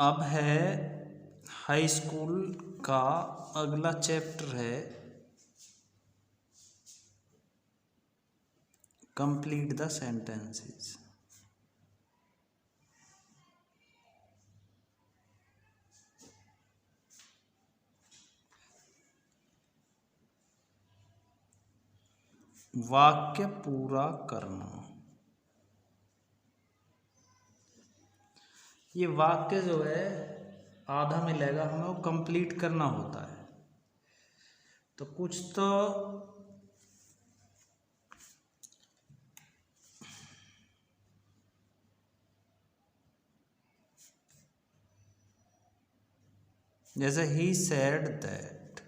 अब है high school का अगला चैप्टर है कंप्लीट द सेंटेंसेस। वाक्य पूरा करना। ये वाक्य जो है आधा मिलेगा, हमें वो कंप्लीट करना होता है। तो कुछ तो जैसे ही सेड दैट,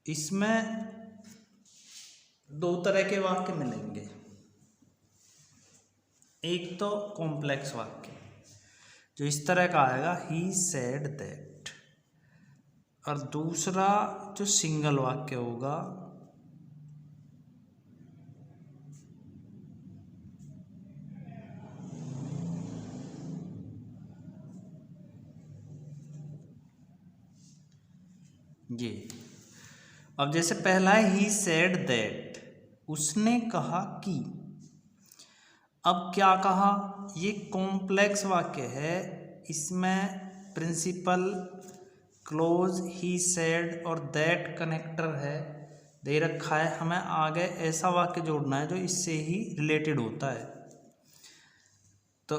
इसमें दो तरह के वाक्य मिलेंगे। एक तो कॉम्प्लेक्स वाक्य जो इस तरह का आएगा ही सेड दैट, और दूसरा जो सिंगल वाक्य होगा ये। अब जैसे पहला है ही सेड दैट, उसने कहा कि। अब क्या कहा, ये कॉम्प्लेक्स वाक्य है, इसमें प्रिंसिपल, क्लोज, ही सेड और दैट कनेक्टर है दे रखा है। हमें आगे ऐसा वाक्य जोड़ना है जो इससे ही रिलेटेड होता है। तो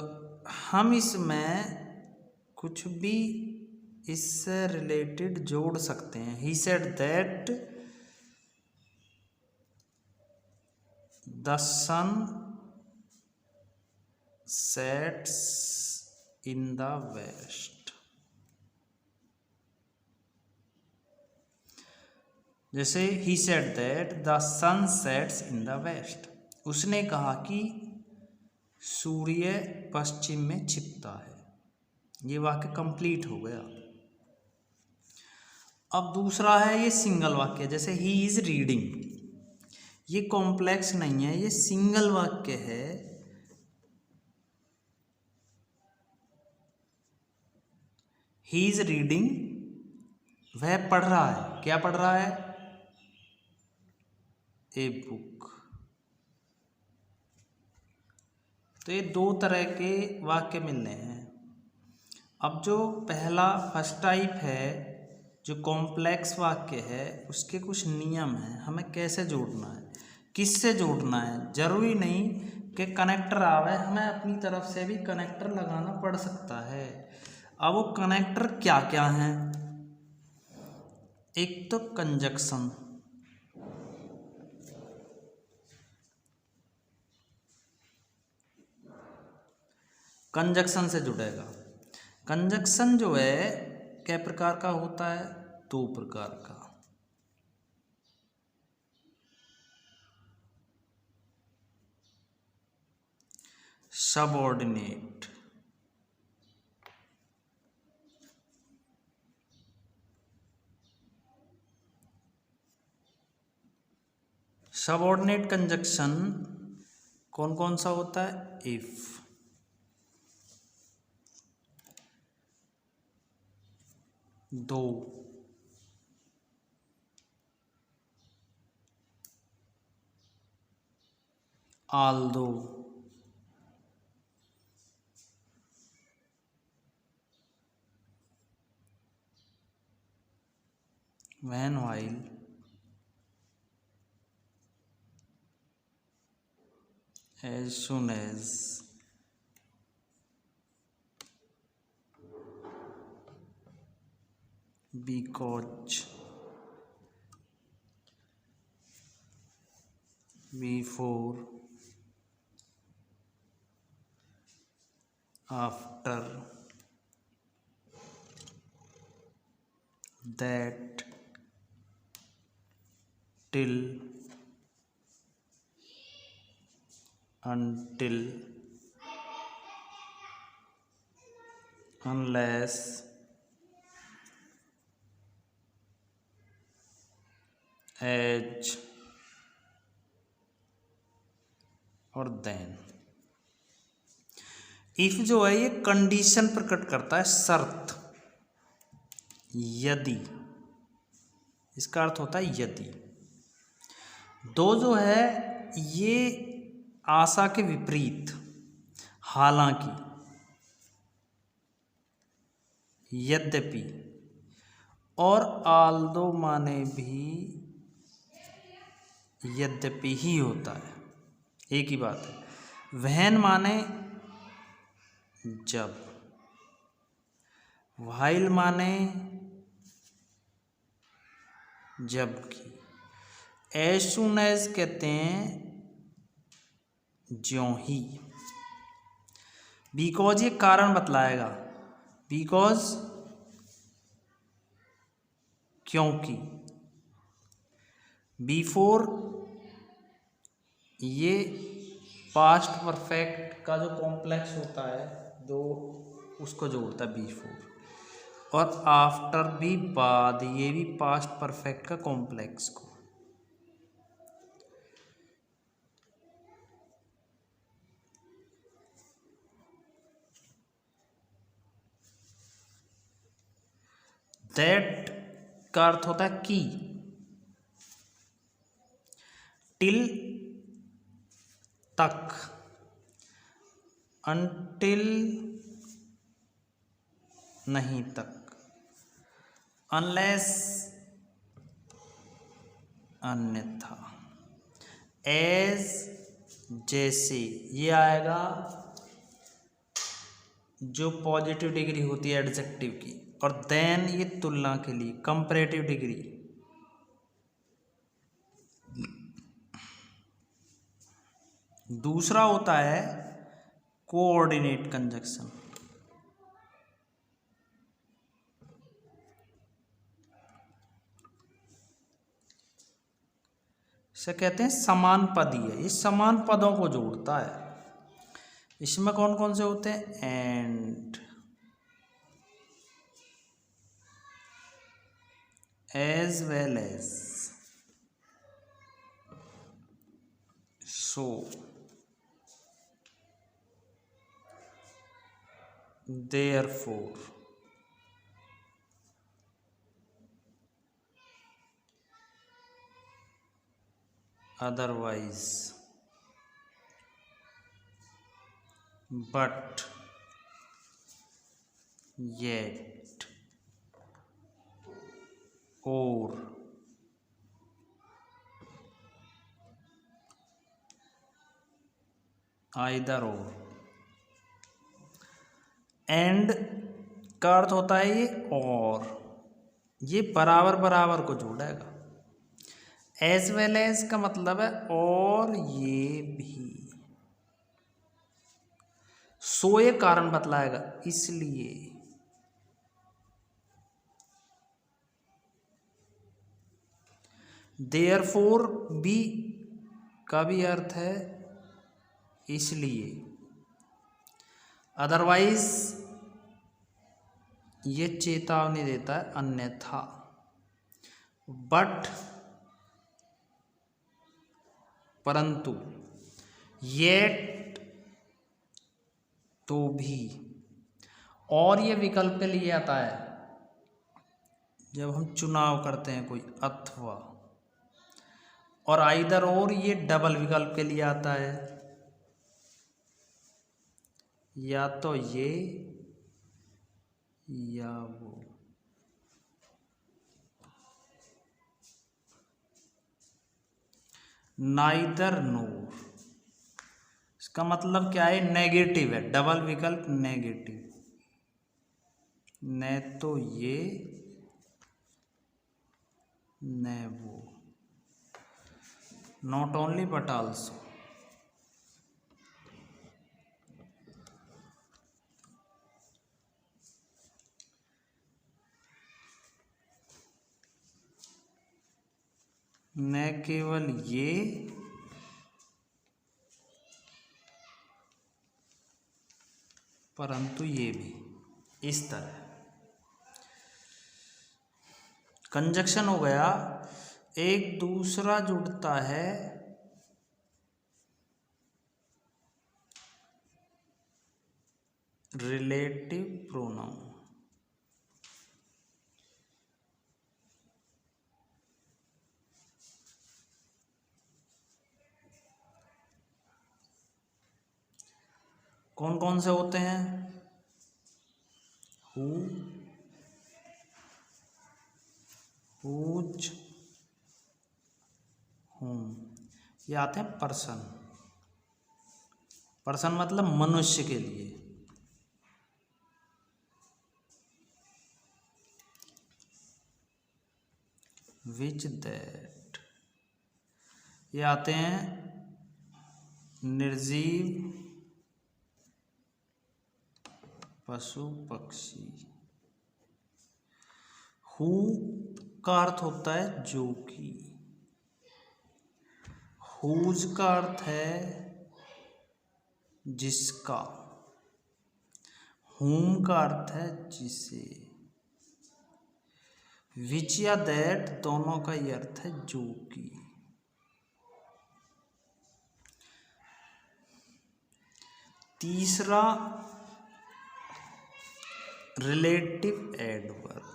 हम इसमें कुछ भी इससे रिलेटेड जोड़ सकते हैं। He said that the sun sets in the west. जैसे he said that the sun sets in the west, उसने कहा कि सूर्य पश्चिम में छिपता है। ये वाक्य कंप्लीट हो गया। अब दूसरा है ये सिंगल वाक्य, जैसे ही इज रीडिंग। ये कॉम्प्लेक्स नहीं है, ये सिंगल वाक्य है। ही इज रीडिंग, वह पढ़ रहा है। क्या पढ़ रहा है? A book. तो ये दो तरह के वाक्य मिलने हैं। अब जो पहला फर्स्ट टाइप है जो कॉम्प्लेक्स वाक्य है, उसके कुछ नियम हैं, हमें कैसे जोड़ना है, किससे जोड़ना है। जरूरी नहीं कि कनेक्टर आवे, हमें अपनी तरफ से भी कनेक्टर लगाना पड़ सकता है। अब वो कनेक्टर क्या क्या हैं? एक तो कंजक्शन, कंजक्शन से जुड़ेगा। कंजक्शन जो है कै प्रकार का होता है? दो प्रकार का। सबऑर्डिनेट, सबऑर्डिनेट कंजक्शन कौन कौन सा होता है? इफ, दो, Aldous, when, while, as soon as, because, before, after, that, till, until, unless, as और then। इफ जो है ये कंडीशन प्रकट करता है, शर्त, यदि, इसका अर्थ होता है यदि। दो जो है ये आशा के विपरीत, हालांकि, यद्यपि और आल्दो माने भी यद्यपि ही होता है, एक ही बात है। वहन माने जब, व्हाइल माने जबकि, एज सून एज कहते हैं ज्यों ही। बिकॉज ये कारण बतलाएगा, बिकॉज क्योंकि। बिफोर ये पास्ट परफेक्ट का जो कॉम्प्लेक्स होता है, दो उसको जोड़ता है बिफोर। और आफ्टर भी बाद, ये भी पास्ट परफेक्ट का कॉम्प्लेक्स को। दैट का अर्थ होता है कि, टिल तक, अनटिल नहीं तक, अनलेस अन्यथा, एज जैसे, ये आएगा जो पॉजिटिव डिग्री होती है एडजेक्टिव की, और देन ये तुलना के लिए कंपैरेटिव डिग्री। दूसरा होता है कोऑर्डिनेट कंजक्शन। इसे कहते हैं समान पदीय। ये समान पदों को जोड़ता है। इसमें कौन कौन से होते हैं? And, as well as, so, therefore, otherwise, but, yet, or, either or। And का अर्थ होता है ये और, ये बराबर बराबर को जोड़ेगा। एज वेल एज का मतलब है और ये भी। सो ये कारण बतलाएगा, इसलिए। देयरफॉर भी का भी अर्थ है इसलिए। अदरवाइज ये चेतावनी देता है अन्यथा। बट परंतु, येट तो भी, और ये विकल्प के लिए आता है जब हम चुनाव करते हैं कोई, अथवा। और आइदर और ये डबल विकल्प के लिए आता है, या तो ये या वो। नाइदर नोर, इसका मतलब क्या है? नेगेटिव है, डबल विकल्प नेगेटिव। न तो ये न वो, नॉट ओनली बट आल्सो। न केवल ये परंतु ये भी, इस तरह। कंजक्शन हो गया। एक दूसरा जुड़ता है रिलेटिव प्रोनाउन। कौन कौन से होते हैं? हु, हुज, हुम, ये आते हैं पर्सन। पर्सन मतलब मनुष्य के लिए। विच, दैट, ये आते हैं निर्जीव पशु पक्षी। हु का अर्थ होता है जो कि। हुज का अर्थ है जिसका। हुम का अर्थ है जिसे। विच या दैट दोनों का ही अर्थ है जो कि। तीसरा रिलेटिव एडवर्ब।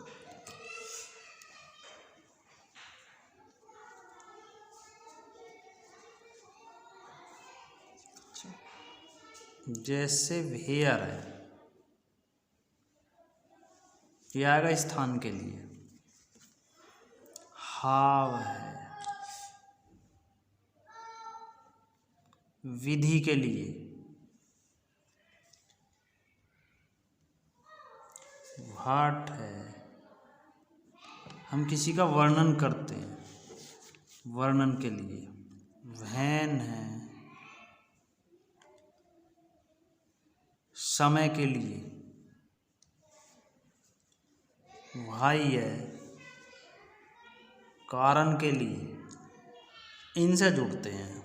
जैसे वेयर है, ये आएगा स्थान के लिए। हाव है विधि के लिए। व्हाट है हम किसी का वर्णन करते हैं, वर्णन के लिए। व्हेन है समय के लिए। व्हाई है कारण के लिए। इनसे जुड़ते हैं।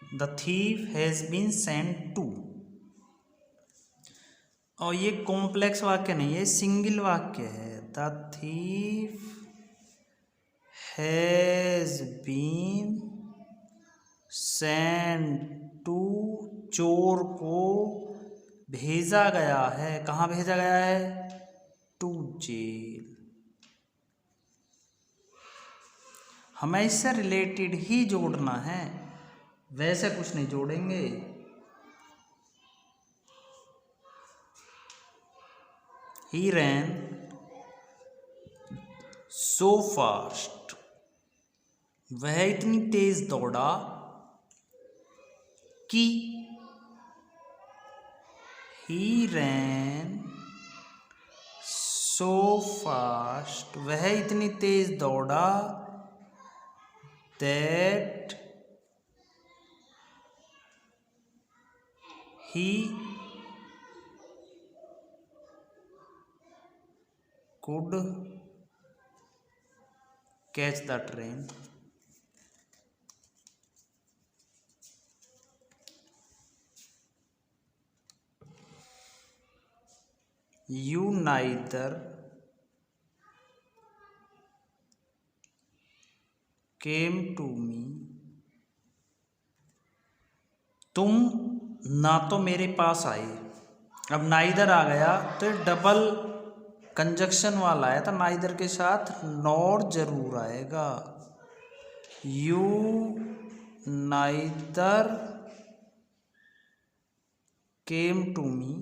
The thief has been sent to. और ये कॉम्प्लेक्स वाक्य नहीं है, सिंगल वाक्य है। The thief has been sent to, चोर को भेजा गया है। कहाँ भेजा गया है? To jail. हमें इससे रिलेटेड ही जोड़ना है, वैसे कुछ नहीं जोड़ेंगे। He ran so fast, वह इतनी तेज दौड़ा कि। He ran so fast, वह इतनी तेज दौड़ा that he could catch the train. You neither came to me, तुम ना तो मेरे पास आए। अब नाइदर आ गया तो डबल कंजक्शन वाला है, तो नाइदर के साथ नॉर जरूर आएगा। You neither came to me,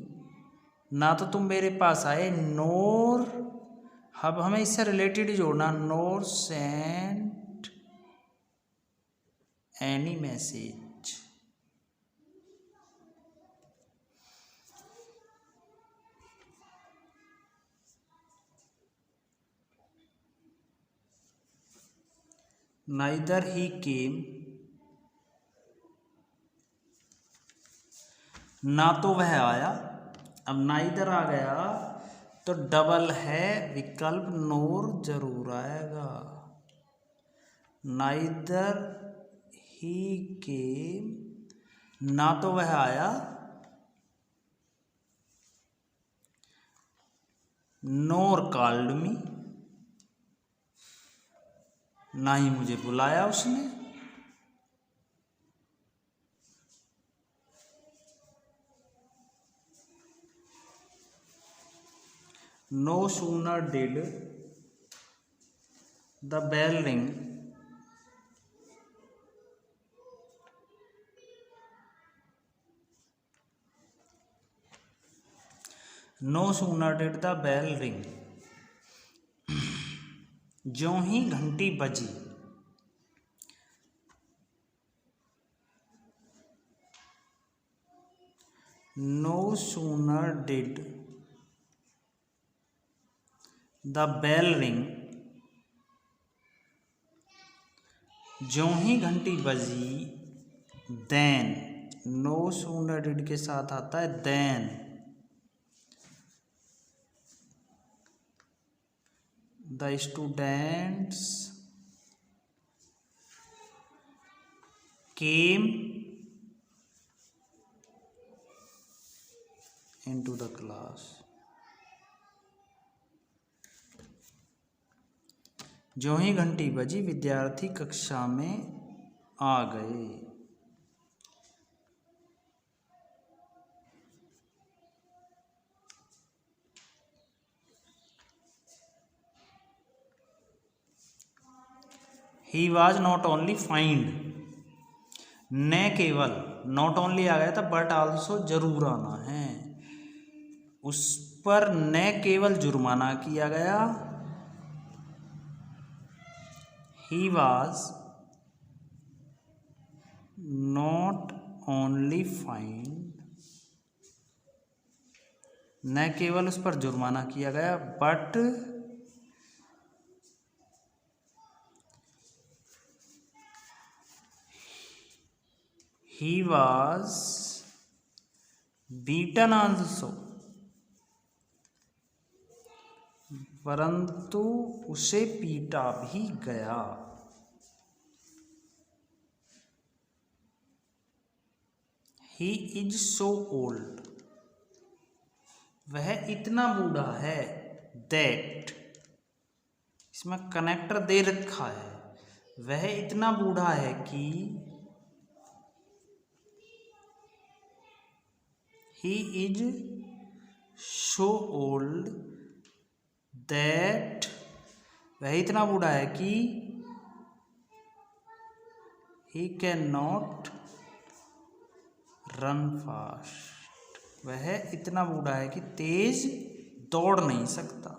ना तो तुम मेरे पास आए। नोर, अब हमें इससे रिलेटेड ही जोड़ना। नोर सेंट एनी मैसेज। नाइदर ही केम, ना तो वह आया। अब नाइदर आ गया तो डबल है विकल्प, नोर जरूर आएगा। नाइदर ही केम, ना तो वह आया, नोर कॉल्ड मी, ना ही मुझे बुलाया उसने। No sooner did the bell ring, no sooner did the bell ring, ज्यों ही घंटी बजी, no sooner did the bell ring, ज्यों ही घंटी बजी, देन, नो सूनर डिड के साथ आता है then, the students came into the class, जो ही घंटी बजी विद्यार्थी कक्षा में आ गए। He was not only fined, न केवल, नॉट ओनली आ गया था बट आल्सो जरूर आना है, उस पर न केवल जुर्माना किया गया, he was not only fined, न केवल उस पर जुर्माना किया गया but he was beaten also, परंतु उसे पीटा भी गया। He is so old, वह इतना बूढ़ा है, that, इसमें कनेक्टर दे रखा है, वह इतना बूढ़ा है कि, he is so old that, वह इतना बूढ़ा है कि, he cannot run fast, वह इतना बूढ़ा है कि तेज दौड़ नहीं सकता।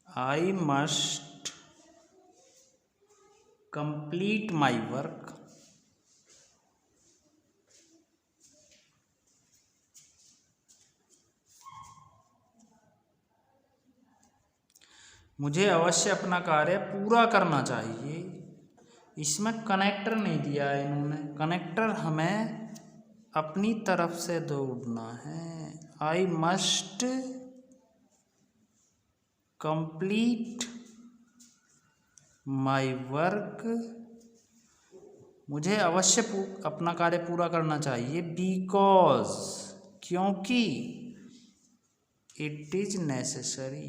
I must complete my work, मुझे अवश्य अपना कार्य पूरा करना चाहिए। इसमें कनेक्टर नहीं दिया है इन्होंने, कनेक्टर हमें अपनी तरफ से जोड़ना है। I must complete my work, मुझे अवश्य अपना कार्य पूरा करना चाहिए, बिकॉज, क्योंकि, इट इज नेसेसरी,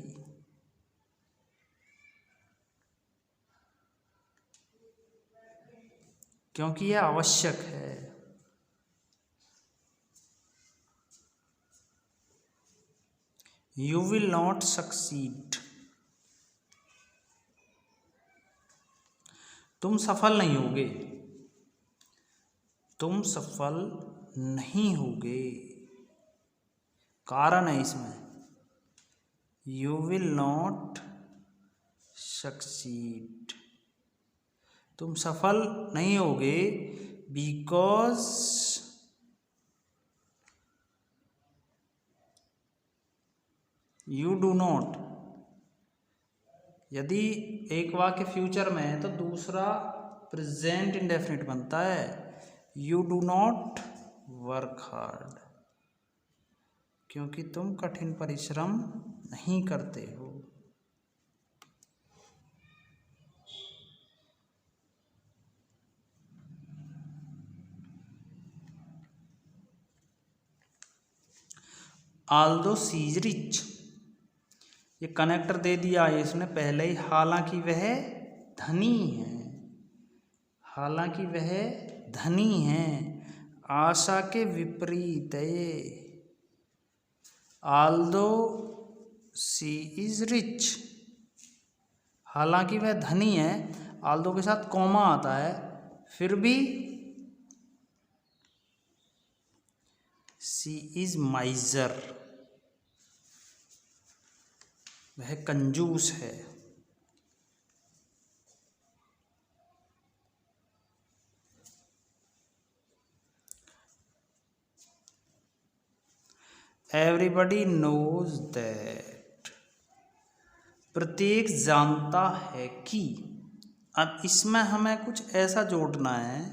क्योंकि यह आवश्यक है। यू विल नॉट सक्सीड, तुम सफल नहीं होगे, तुम सफल नहीं होगे, कारण है इसमें, यू विल नॉट सक्सीड, तुम सफल नहीं होगे, बिकॉज यू डू नॉट, यदि एक वाक्य फ्यूचर में है तो दूसरा प्रेजेंट इंडेफिनिट बनता है, you do not work hard, क्योंकि तुम कठिन परिश्रम नहीं करते हो। आल्दो सी इज रिच, ये कनेक्टर दे दिया है इसने पहले ही, हालांकि वह धनी है, हालांकि वह धनी है। आशा के विपरीत है ये, आल्दो सी इज रिच, हालांकि वह धनी है, आल्दो के साथ कॉमा आता है, फिर भी सी इज माइजर, वह कंजूस है। एवरीबडी नोज दैट, प्रत्येक जानता है कि। अब इसमें हमें कुछ ऐसा जोड़ना है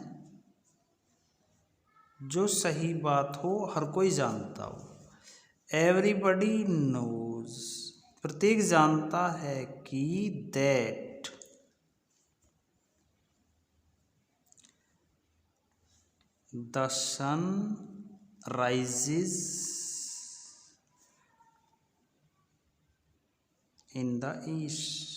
जो सही बात हो, हर कोई जानता हो। एवरीबडी नोज, प्रत्येक जानता है कि that the sun rises in the east,